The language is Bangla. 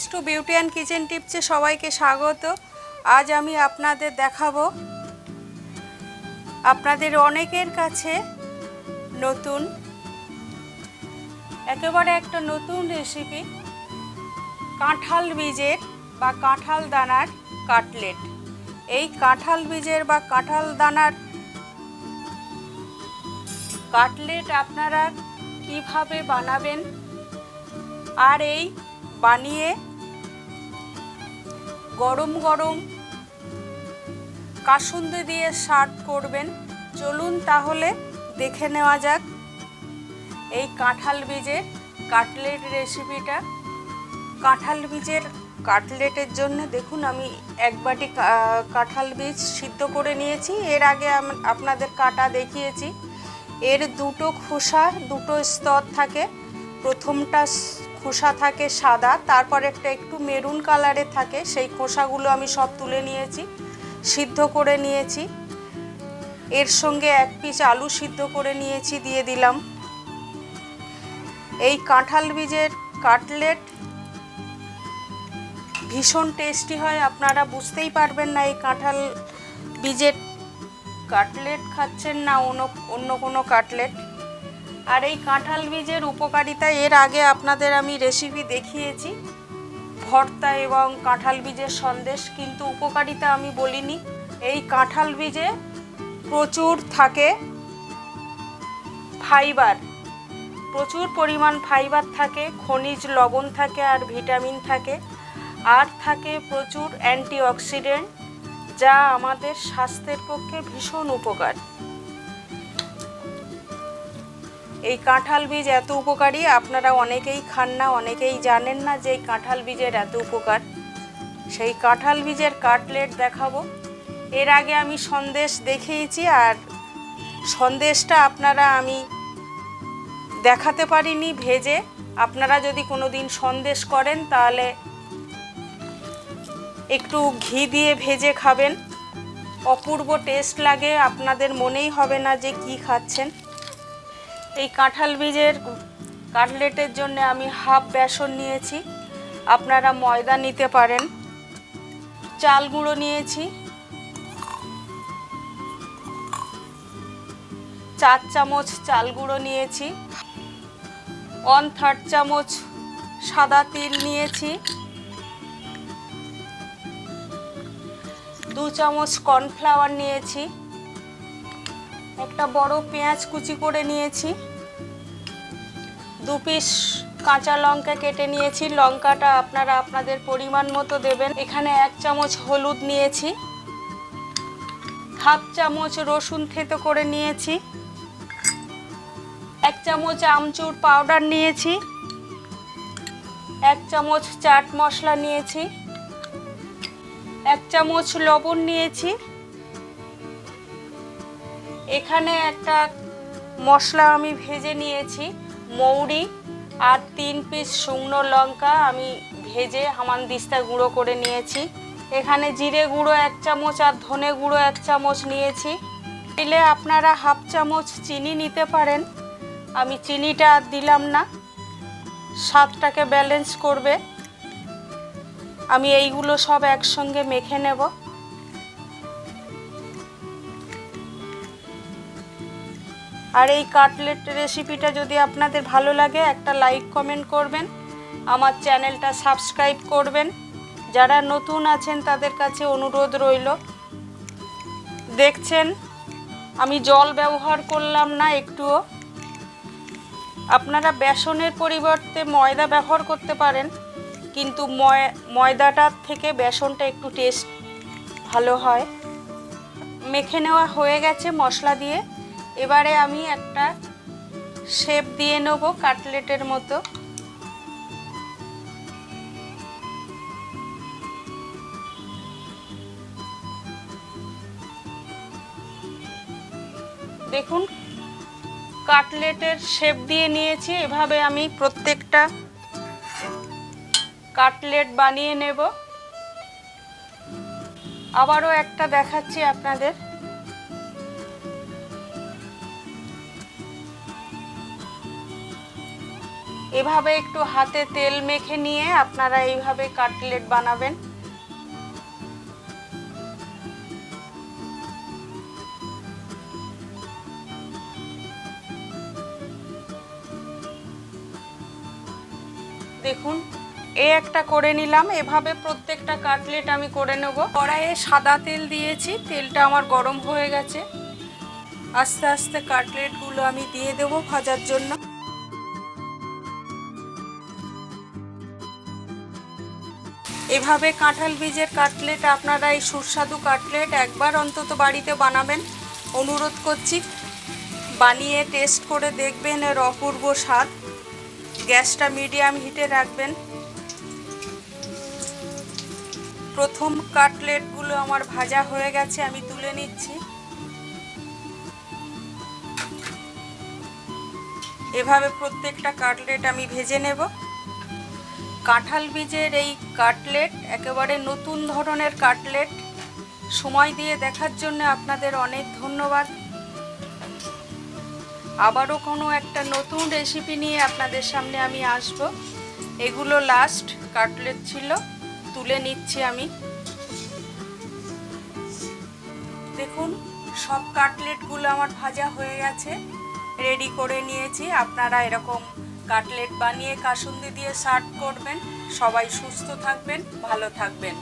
Tips to beauty and kitchen টিপসে সবাইকে স্বাগত। আজ আমি আপনাদের দেখাবো আপনাদের অনেকের কাছে নতুন একেবারে একটা নতুন রেসিপি কাঁঠাল বীজের বা কাঁঠাল দানার কাটলেট। এই কাঁঠাল বীজের বা কাঁঠাল দানার কাটলেট আপনারা কিভাবে বানাবেন আর এই বানিয়ে গরম গরম কাসুন্দি দিয়ে সার্ভ করবেন। চলুন তাহলে দেখে নেওয়া যাক এই কাঁঠাল বীজের কাটলেট রেসিপিটা। কাঁঠাল বীজের কাটলেটের জন্য দেখুন আমি এক বাটি কাঁঠাল বীজ সিদ্ধ করে নিয়েছি। এর আগে আপনাদের কাটা দেখিয়েছি। এর দুটো খোসা, দুটো স্তর থাকে। প্রথমটা খোসা থাকে সাদা, তারপর একটা একটু মেরুন কালারে থাকে। সেই খোসাগুলো আমি সব তুলে নিয়েছি, সিদ্ধ করে নিয়েছি। এর সঙ্গে এক পিস আলু সিদ্ধ করে নিয়েছি, দিয়ে দিলাম। এই কাঁঠাল বীজের কাটলেট ভীষণ টেস্টি হয়, আপনারা বুঝতেই পারবেন না এই কাঁঠাল বীজের কাটলেট খাচ্ছেন না অন্য কোনো কাটলেট। আর এই কাঁঠাল বীজের উপকারিতা এর আগে আপনাদের আমি রেসিপি দেখিয়েছি, ভর্তা এবং কাঁঠাল বীজের সন্দেশ, কিন্তু উপকারিতা আমি বলিনি। এই কাঁঠাল বীজে প্রচুর থাকে ফাইবার, প্রচুর পরিমাণ ফাইবার থাকে, খনিজ লবণ থাকে আর ভিটামিন থাকে, আর থাকে প্রচুর অ্যান্টিঅক্সিডেন্ট, যা আমাদের স্বাস্থ্যের পক্ষে ভীষণ উপকার। এই কাঁঠাল বীজ এত উপকারী, আপনারা অনেকেই খান না, অনেকেই জানেন না যে এই কাঁঠাল বীজের এত উপকার। সেই কাঁঠাল বীজের কাটলেট দেখাবো। এর আগে আমি সন্দেশ দেখিয়েছি, আর সন্দেশটা আমি দেখাতে পারিনি ভেজে। আপনারা যদি কোনো দিন সন্দেশ করেন তাহলে একটু ঘি দিয়ে ভেজে খাবেন, অপূর্ব টেস্ট লাগে, আপনাদের মনেই হবে না যে কি খাচ্ছেন। এই কাঁঠাল বীজের কাটলেটের জন্য আমি হাফ বেসন নিয়েছি, আপনারা ময়দা নিতে পারেন। চাল গুঁড়ো নিয়েছি 4 চামচ, চাল গুঁড়ো নিয়েছি 1/3 চামচ, সাদা তিল নিয়েছি 2 চামচ, কর্নফ্লাওয়ার নিয়েছি, একটা বড় পেঁয়াজ কুচি করে নিয়েছি, 2 পিস কাঁচা লঙ্কা কেটে নিয়েছি। লঙ্কাটা আপনারা আপনাদের পরিমাণ মতো দেবেন। এখানে 1 চামচ হলুদ নিয়েছি, হাফ চামচ রসুন থেতো করে নিয়েছি, 1 চামচ আমচুর পাউডার নিয়েছি, 1 চামচ চাট মশলা নিয়েছি, 1 চামচ লবণ নিয়েছি। এখানে একটা মশলা আমি ভেজে নিয়েছি, মৌরি আর 3 পিস শুকনো লঙ্কা আমি ভেজে হামানদিস্তা গুঁড়ো করে নিয়েছি। এখানে জিরে গুঁড়ো 1 চামচ আর ধনে গুঁড়ো 1 চামচ নিয়েছি। দিলে আপনারা হাফ চামচ চিনি নিতে পারেন, আমি চিনিটা আর দিলাম না, স্বাদটাকে ব্যালেন্স করবে। আমি এইগুলো সব একসঙ্গে মেখে নেব। আর এই কাটলেট রেসিপিটা যদি আপনাদের ভালো লাগে একটা লাইক কমেন্ট করবেন, আমার চ্যানেলটা সাবস্ক্রাইব করবেন। যারা নতুন আছেন তাদের কাছে অনুরোধ রইল। দেখছেন আমি জল ব্যবহার করলাম না একটুও। আপনারা বেসনের পরিবর্তে ময়দা ব্যবহার করতে পারেন, কিন্তু ময়দাটার থেকে বেসনটা একটু টেস্ট ভালো হয়। মেখে নেওয়া হয়ে গেছে মশলা দিয়ে। এবারে আমি একটা শেপ দিয়ে নেব কাটলেটের মতো। দেখুন কাটলেটের শেপ দিয়ে নিয়েছি। এভাবে আমি প্রত্যেকটা কাটলেট বানিয়ে নেব। আবারও একটা দেখাচ্ছি আপনাদের। এভাবে একটু হাতে তেল মেখে নিয়ে আপনারা এইভাবে কাটলেট বানাবেন। দেখুন একটা করে নিলাম। এভাবে প্রত্যেকটা কাটলেট আমি করে নেব। কড়াইয়ে সাদা তেল দিয়েছি, তেলটা আমার গরম হয়ে গেছে। আস্তে আস্তে কাটলেটগুলো আমি দিয়ে দেবো ভাজার জন্য। এভাবে কাঁঠাল বীজের কাটলেট আপনারা এই সুস্বাদু কাটলেট একবার অন্তত বাড়িতে বানাবেন, অনুরোধ করছি। বানিয়ে টেস্ট করে দেখবেন, এর অপূর্ব স্বাদ। গ্যাসটা মিডিয়াম হিটে রাখবেন। প্রথম কাটলেটগুলো আমার ভাজা হয়ে গেছে, আমি তুলে নিচ্ছি। এভাবে প্রত্যেকটা কাটলেট আমি ভেজে নেব। কাঁঠাল বীজের এই কাটলেট একেবারে নতুন ধরনের কাটলেট। সময় দিয়ে দেখার জন্য আপনাদের অনেক ধন্যবাদ। আবারও কোনো একটা নতুন রেসিপি নিয়ে আপনাদের সামনে আমি আসব। এগুলো লাস্ট কাটলেট ছিল, তুলে নিচ্ছি আমি। দেখুন সব কাটলেটগুলো আমার ভাজা হয়ে গেছে, রেডি করে নিয়েছি। আপনারা এরকম কাটলেট বানিয়ে কাসুন্দি দিয়ে সার্ভ করবেন। সবাই সুস্থ থাকবেন, ভালো থাকবেন।